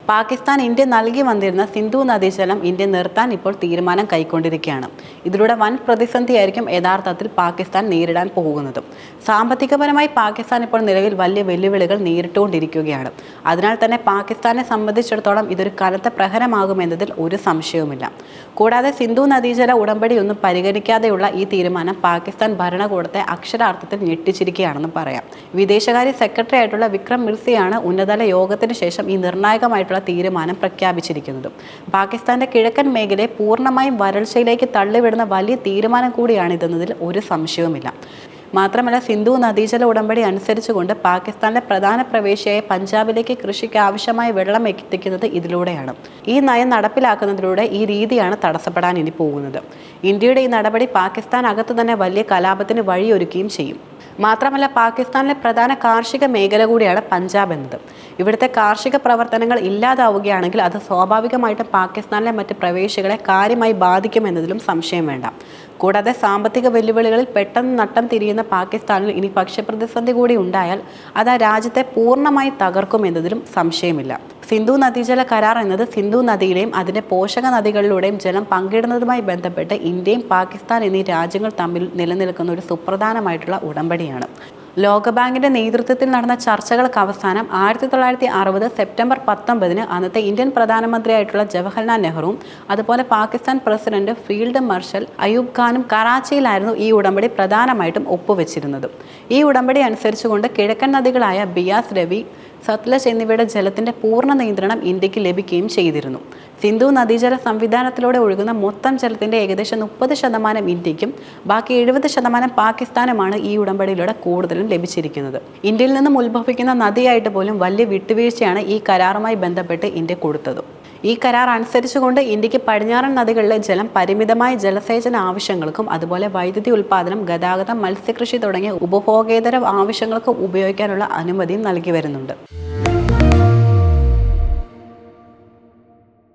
Pakistan India നൽകി വന്നിരുന്ന Sindhu നദീജലം India നിർത്താൻ ഇപ്പോൾ തീരുമാനം കൈക്കൊണ്ടിരിക്കുകയാണ്. ഇതിലൂടെ വൻ പ്രതിസന്ധിയായിരിക്കും യഥാർത്ഥത്തിൽ പാകിസ്ഥാൻ നേരിടാൻ പോകുന്നത്. സാമ്പത്തികപരമായി പാകിസ്ഥാൻ ഇപ്പോൾ നിലവിൽ വലിയ വെല്ലുവിളികൾ നേരിട്ടുകൊണ്ടിരിക്കുകയാണ്. അതിനാൽ തന്നെ പാകിസ്ഥാനെ സംബന്ധിച്ചിടത്തോളം ഇതൊരു കനത്ത പ്രഹരമാകുമെന്നതിൽ ഒരു സംശയവുമില്ല. കൂടാതെ സിന്ധു നദീജല ഉടമ്പടിയൊന്നും പരിഗണിക്കാതെയുള്ള ഈ തീരുമാനം പാകിസ്ഥാൻ ഭരണകൂടത്തെ അക്ഷരാർത്ഥത്തിൽ ഞെട്ടിച്ചിരിക്കുകയാണെന്ന് പറയാം. വിദേശകാര്യ സെക്രട്ടറി ആയിട്ടുള്ള വിക്രം മിർസിയാണ് ഉന്നതതല യോഗത്തിന് ശേഷം ഈ നിർണായകമായിട്ടുള്ള തീരുമാനം പ്രഖ്യാപിച്ചിരിക്കുന്നത്. പാകിസ്ഥാന്റെ കിഴക്കൻ മേഖലയെ പൂർണ്ണമായും വരൾച്ചയിലേക്ക് തള്ളിവിടുന്ന വലിയ തീരുമാനം കൂടിയാണിതെന്നതിൽ ഒരു സംശയവുമില്ല. മാത്രമല്ല, സിന്ധു നദീജല ഉടമ്പടി അനുസരിച്ചുകൊണ്ട് പാകിസ്ഥാനിലെ പ്രധാന പ്രവേശിയായ പഞ്ചാബിലേക്ക് കൃഷിക്ക് ആവശ്യമായ വെള്ളം എത്തിക്കുന്നത് ഇതിലൂടെയാണ്. ഈ നയം നടപ്പിലാക്കുന്നതിലൂടെ ഈ രീതിയാണ് തടസ്സപ്പെടാൻ ഇനി പോകുന്നത്. ഇന്ത്യയുടെ ഈ നടപടി പാകിസ്ഥാൻ അകത്ത് തന്നെ വലിയ കലാപത്തിന് വഴിയൊരുക്കുകയും ചെയ്യും. മാത്രമല്ല, പാകിസ്ഥാനിലെ പ്രധാന കാർഷിക മേഖല കൂടിയാണ് പഞ്ചാബ് എന്നത്. ഇവിടുത്തെ കാർഷിക പ്രവർത്തനങ്ങൾ ഇല്ലാതാവുകയാണെങ്കിൽ അത് സ്വാഭാവികമായിട്ടും പാകിസ്ഥാനിലെ മറ്റ് പ്രവേശികളെ കാര്യമായി ബാധിക്കുമെന്നതിലും സംശയം വേണ്ട. കൂടാതെ സാമ്പത്തിക വെല്ലുവിളികളിൽ പെട്ടെന്ന് നട്ടം തിരിയുന്ന പാകിസ്ഥാനിൽ ഇനി ഭക്ഷ്യപ്രതിസന്ധി കൂടി ഉണ്ടായാൽ അത് ആ രാജ്യത്തെ പൂർണ്ണമായി തകർക്കുമെന്നതിലും സംശയമില്ല. സിന്ധു നദീജല കരാർ എന്നത് സിന്ധു നദിയിലെയും അതിൻ്റെ പോഷക നദികളിലൂടെയും ജലം പങ്കിടുന്നതുമായി ബന്ധപ്പെട്ട് ഇന്ത്യയും പാകിസ്ഥാൻ എന്നീ രാജ്യങ്ങൾ തമ്മിൽ നിലനിൽക്കുന്ന ഒരു സുപ്രധാനമായിട്ടുള്ള ഉടമ്പടിയാണ്. ലോകബാങ്കിന്റെ നേതൃത്വത്തിൽ നടന്ന ചർച്ചകൾക്ക് അവസാനം 1960 സെപ്റ്റംബർ 19 അന്നത്തെ ഇന്ത്യൻ പ്രധാനമന്ത്രിയായിട്ടുള്ള ജവഹർലാൽ നെഹ്റുവും അതുപോലെ Pakistan president field marshal Ayub ഖാനും കറാച്ചിയിലായിരുന്നു ഈ ഉടമ്പടി പ്രധാനമായിട്ടും ഒപ്പുവെച്ചിരുന്നത്. ഈ ഉടമ്പടി അനുസരിച്ചുകൊണ്ട് കിഴക്കൻ നദികളായ ബിയാസ്, രവി, സത്ലജ് എന്നിവയുടെ ജലത്തിന്റെ പൂർണ്ണ നിയന്ത്രണം ഇന്ത്യക്ക് ലഭിക്കുകയും ചെയ്തിരുന്നു. സിന്ധു നദീജല സംവിധാനത്തിലൂടെ ഒഴുകുന്ന മൊത്തം ജലത്തിന്റെ ഏകദേശം 30% ഇന്ത്യക്കും ബാക്കി 70% പാകിസ്ഥാനുമാണ് ഈ ഉടമ്പടിയിലൂടെ കൂടുതലും ലഭിച്ചിരിക്കുന്നത്. ഇന്ത്യയിൽ നിന്നും ഉത്ഭവിക്കുന്ന നദിയായിട്ട് പോലും വലിയ വിട്ടുവീഴ്ചയാണ് ഈ കരാറുമായി ബന്ധപ്പെട്ട് ഇന്ത്യ കൊടുത്തത്. ഈ കരാർ അനുസരിച്ചുകൊണ്ട് ഇന്ത്യക്ക് പടിഞ്ഞാറൻ നദികളിലെ ജലം പരിമിതമായ ജലസേചന ആവശ്യങ്ങൾക്കും അതുപോലെ വൈദ്യുതി ഉൽപ്പാദനം, ഗതാഗതം, മത്സ്യകൃഷി തുടങ്ങിയ ഉപഭോഗേതര ആവശ്യങ്ങൾക്കും ഉപയോഗിക്കാനുള്ള അനുമതിയും നൽകി വരുന്നുണ്ട്.